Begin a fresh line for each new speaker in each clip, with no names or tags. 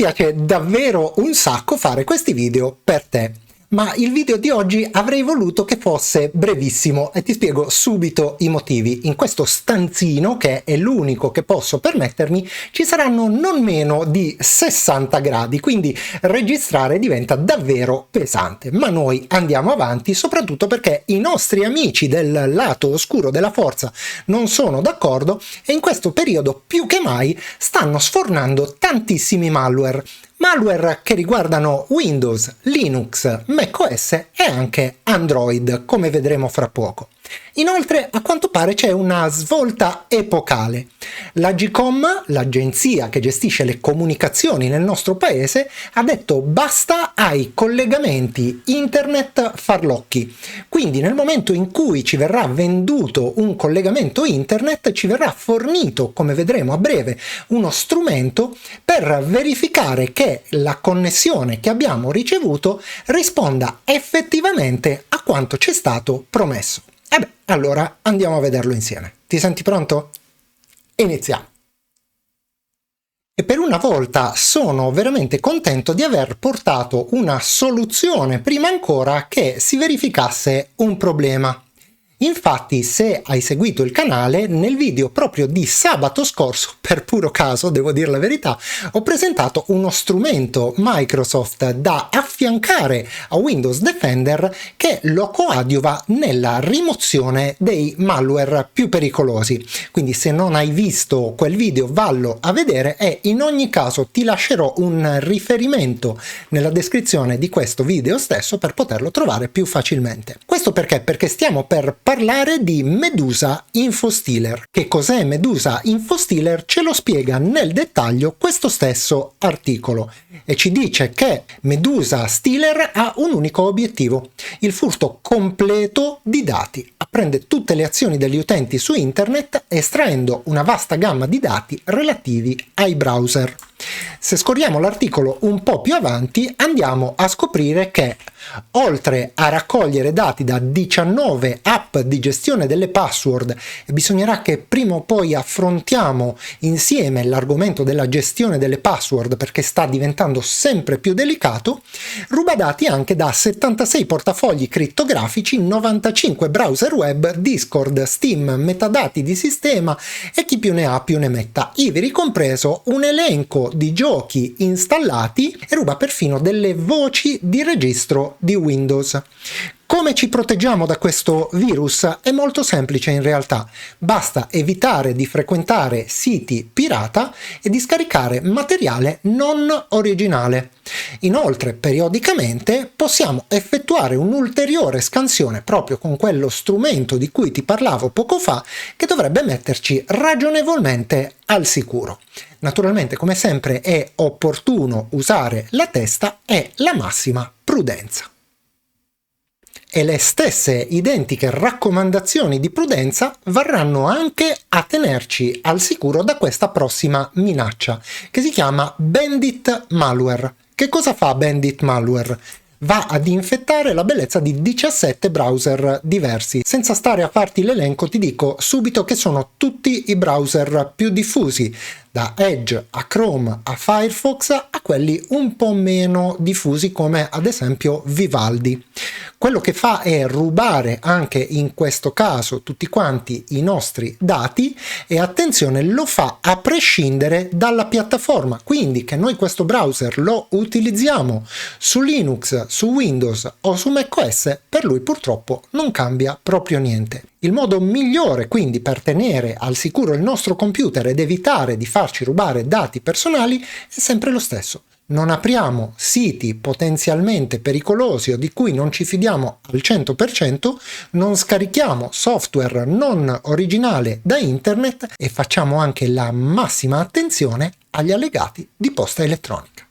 piace davvero un sacco fare questi video per te. Ma il video di oggi avrei voluto che fosse brevissimo e ti spiego subito i motivi. In questo stanzino, che è l'unico che posso permettermi, ci saranno non meno di 60 gradi, quindi registrare diventa davvero pesante. Ma noi andiamo avanti, soprattutto perché i nostri amici del lato oscuro della forza non sono d'accordo e in questo periodo più che mai stanno sfornando tantissimi malware che riguardano Windows, Linux, macOS e anche Android, come vedremo fra poco. Inoltre, a quanto pare c'è una svolta epocale. L'Agcom, l'agenzia che gestisce le comunicazioni nel nostro paese, ha detto basta ai collegamenti internet farlocchi. Quindi nel momento in cui ci verrà venduto un collegamento internet, ci verrà fornito, come vedremo a breve, uno strumento per verificare che la connessione che abbiamo ricevuto risponda effettivamente a quanto ci è stato promesso. Allora andiamo a vederlo insieme. Ti senti pronto? Iniziamo. E per una volta sono veramente contento di aver portato una soluzione prima ancora che si verificasse un problema. Infatti, se hai seguito il canale, nel video proprio di sabato scorso, per puro caso, devo dire la verità, ho presentato uno strumento Microsoft da affiancare a Windows Defender che lo coadiuva nella rimozione dei malware più pericolosi. Quindi se non hai visto quel video, vallo a vedere e in ogni caso ti lascerò un riferimento nella descrizione di questo video stesso per poterlo trovare più facilmente. Questo perché? Perché stiamo per parlare di Medusa InfoStealer. Che cos'è Medusa InfoStealer? Ce lo spiega nel dettaglio questo stesso articolo e ci dice che Medusa Stealer ha un unico obiettivo: il furto completo di dati. Apprende tutte le azioni degli utenti su internet estraendo una vasta gamma di dati relativi ai browser. Se scorriamo l'articolo un po' più avanti, andiamo a scoprire che oltre a raccogliere dati da 19 app di gestione delle password, e bisognerà che prima o poi affrontiamo insieme l'argomento della gestione delle password perché sta diventando sempre più delicato, ruba dati anche da 76 portafogli crittografici, 95 browser web, Discord, Steam, metadati di sistema e chi più ne ha più ne metta, ivi ricompreso un elenco di giochi installati e ruba perfino delle voci di registro di Windows. Come ci proteggiamo da questo virus? È molto semplice in realtà, basta evitare di frequentare siti pirata e di scaricare materiale non originale. Inoltre, periodicamente possiamo effettuare un'ulteriore scansione proprio con quello strumento di cui ti parlavo poco fa, che dovrebbe metterci ragionevolmente al sicuro. Naturalmente, come sempre, è opportuno usare la testa e la massima prudenza. E le stesse identiche raccomandazioni di prudenza varranno anche a tenerci al sicuro da questa prossima minaccia, che si chiama Bandit Malware. Che cosa fa Bandit Malware? Va ad infettare la bellezza di 17 browser diversi. Senza stare a farti l'elenco, ti dico subito che sono tutti i browser più diffusi, da Edge a Chrome a Firefox a quelli un po' meno diffusi come ad esempio Vivaldi. Quello che fa è rubare anche in questo caso tutti quanti i nostri dati e attenzione, lo fa a prescindere dalla piattaforma, quindi che noi questo browser lo utilizziamo su Linux, su Windows o su macOS, per lui purtroppo non cambia proprio niente. Il modo migliore quindi per tenere al sicuro il nostro computer ed evitare di farci rubare dati personali è sempre lo stesso. Non apriamo siti potenzialmente pericolosi o di cui non ci fidiamo al 100%, non scarichiamo software non originale da internet e facciamo anche la massima attenzione agli allegati di posta elettronica.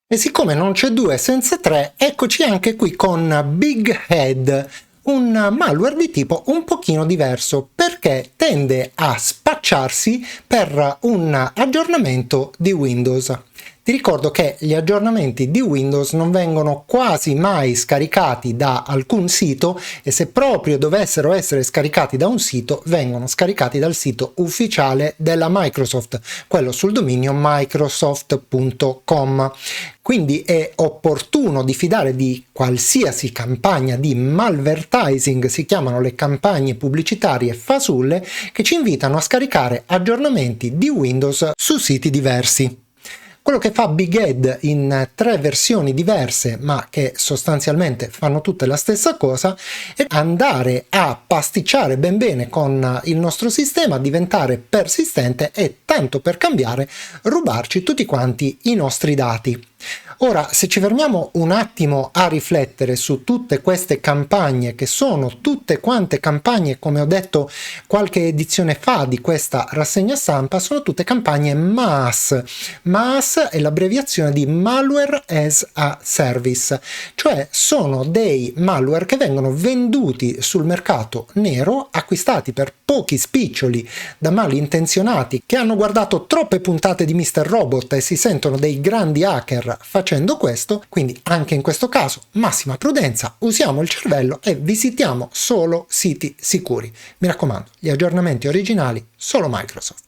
E siccome non c'è due senza tre, eccoci anche qui con Big Head, un malware di tipo un pochino diverso perché tende a spacciarsi per un aggiornamento di Windows. Ti ricordo che gli aggiornamenti di Windows non vengono quasi mai scaricati da alcun sito e se proprio dovessero essere scaricati da un sito, vengono scaricati dal sito ufficiale della Microsoft, quello sul dominio microsoft.com. Quindi è opportuno diffidare di qualsiasi campagna di malvertising, si chiamano le campagne pubblicitarie fasulle, che ci invitano a scaricare aggiornamenti di Windows su siti diversi. Quello che fa Big Ed in 3 versioni diverse, ma che sostanzialmente fanno tutte la stessa cosa, è andare a pasticciare ben bene con il nostro sistema, diventare persistente e, tanto per cambiare, rubarci tutti quanti i nostri dati. Ora, se ci fermiamo un attimo a riflettere su tutte queste campagne, che sono tutte quante campagne, come ho detto qualche edizione fa di questa rassegna stampa, sono tutte campagne MAS. MAS è l'abbreviazione di Malware as a Service, cioè sono dei malware che vengono venduti sul mercato nero, acquistati per pochi spiccioli da malintenzionati che hanno guardato troppe puntate di Mr. Robot e si sentono dei grandi hacker facendo questo. Quindi anche in questo caso massima prudenza, usiamo il cervello e visitiamo solo siti sicuri. Mi raccomando, gli aggiornamenti originali solo Microsoft.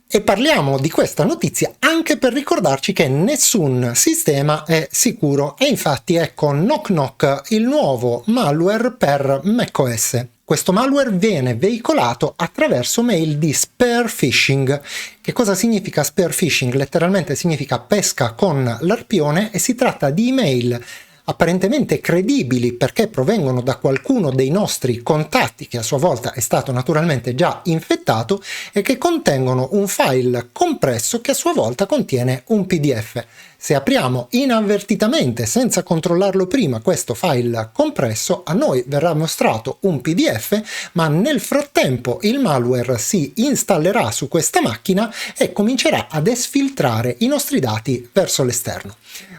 E parliamo di questa notizia anche per ricordarci che nessun sistema è sicuro, e infatti ecco Knock Knock, il nuovo malware per macOS. Questo malware viene veicolato attraverso mail di spear phishing. Che cosa significa spear phishing? Letteralmente significa pesca con l'arpione e si tratta di email apparentemente credibili perché provengono da qualcuno dei nostri contatti che a sua volta è stato naturalmente già infettato e che contengono un file compresso che a sua volta contiene un PDF. Se apriamo inavvertitamente, senza controllarlo prima, questo file compresso, a noi verrà mostrato un PDF, ma nel frattempo il malware si installerà su questa macchina e comincerà ad esfiltrare i nostri dati verso l'esterno.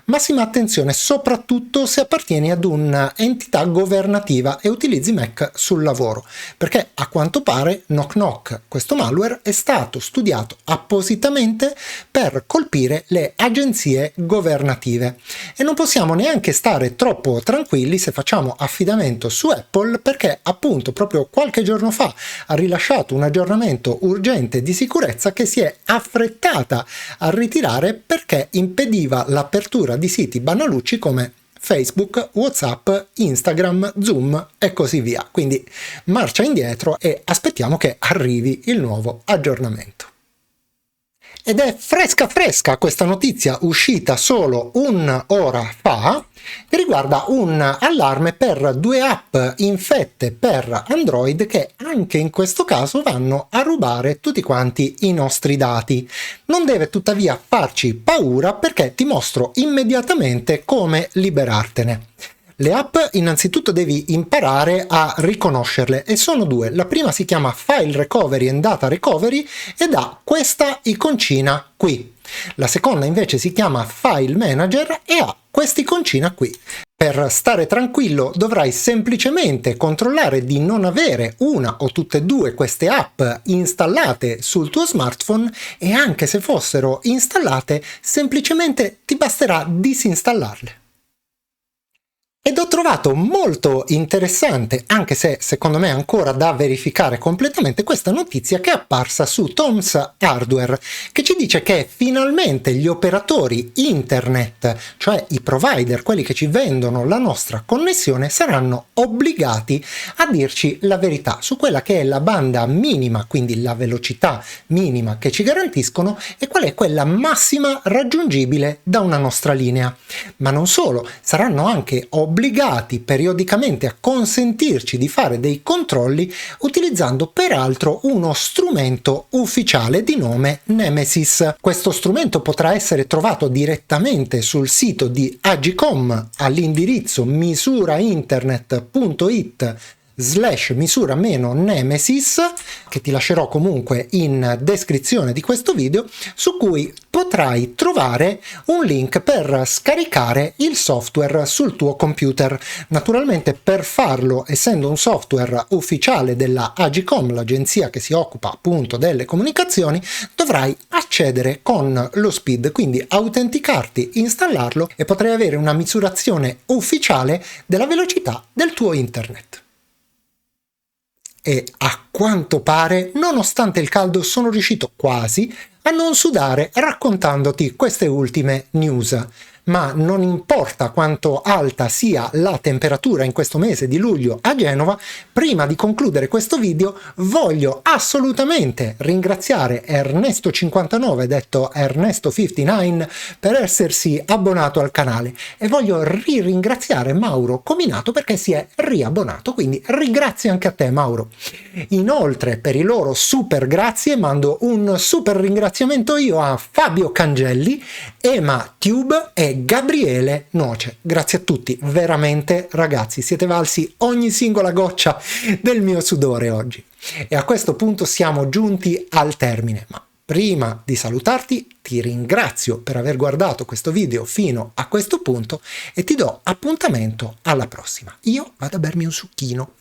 Massima attenzione soprattutto se appartieni ad un'entità governativa e utilizzi Mac sul lavoro, perché a quanto pare Knock Knock, questo malware, è stato studiato appositamente per colpire le agenzie governative e non possiamo neanche stare troppo tranquilli se facciamo affidamento su Apple, perché appunto proprio qualche giorno fa ha rilasciato un aggiornamento urgente di sicurezza che si è affrettata a ritirare perché impediva l'apertura di siti bannalucci come Facebook, WhatsApp, Instagram, Zoom e così via. Quindi marcia indietro e aspettiamo che arrivi il nuovo aggiornamento. Ed è fresca questa notizia uscita solo un'ora fa, che riguarda un allarme per 2 app infette per Android che anche in questo caso vanno a rubare tutti quanti i nostri dati. Non deve tuttavia farci paura perché ti mostro immediatamente come liberartene. Le app innanzitutto devi imparare a riconoscerle e sono 2. La prima si chiama File Recovery and Data Recovery ed ha questa iconcina qui. La seconda invece si chiama File Manager e ha quest'iconcina qui. Per stare tranquillo dovrai semplicemente controllare di non avere una o tutte e 2 queste app installate sul tuo smartphone e anche se fossero installate semplicemente ti basterà disinstallarle. Ed ho trovato molto interessante, anche se secondo me ancora da verificare completamente, questa notizia che è apparsa su Tom's Hardware, che ci dice che finalmente gli operatori internet, cioè i provider, quelli che ci vendono la nostra connessione, saranno obbligati a dirci la verità su quella che è la banda minima, quindi la velocità minima che ci garantiscono, e qual è quella massima raggiungibile da una nostra linea. Ma non solo, saranno anche obbligati periodicamente a consentirci di fare dei controlli utilizzando peraltro uno strumento ufficiale di nome Nemesis. Questo strumento potrà essere trovato direttamente sul sito di Agicom all'indirizzo misurainternet.it /misura-nemesis, che ti lascerò comunque in descrizione di questo video, su cui potrai trovare un link per scaricare il software sul tuo computer. Naturalmente, per farlo, essendo un software ufficiale della Agicom, l'agenzia che si occupa appunto delle comunicazioni, dovrai accedere con lo SPID, quindi autenticarti, installarlo e potrai avere una misurazione ufficiale della velocità del tuo internet. E a quanto pare, nonostante il caldo, sono riuscito quasi a non sudare raccontandoti queste ultime news. Ma non importa quanto alta sia la temperatura in questo mese di luglio a Genova, prima di concludere questo video voglio assolutamente ringraziare Ernesto59, detto Ernesto59, per essersi abbonato al canale, e voglio ringraziare Mauro Cominato perché si è riabbonato, quindi ringrazio anche a te, Mauro. Inoltre, per i loro super grazie mando un super ringraziamento io a Fabio Cangelli, Ema Tube e Gabriele Noce. Grazie a tutti, veramente ragazzi, siete valsi ogni singola goccia del mio sudore oggi. E a questo punto siamo giunti al termine, ma prima di salutarti ti ringrazio per aver guardato questo video fino a questo punto e ti do appuntamento alla prossima. Io vado a bermi un succhino.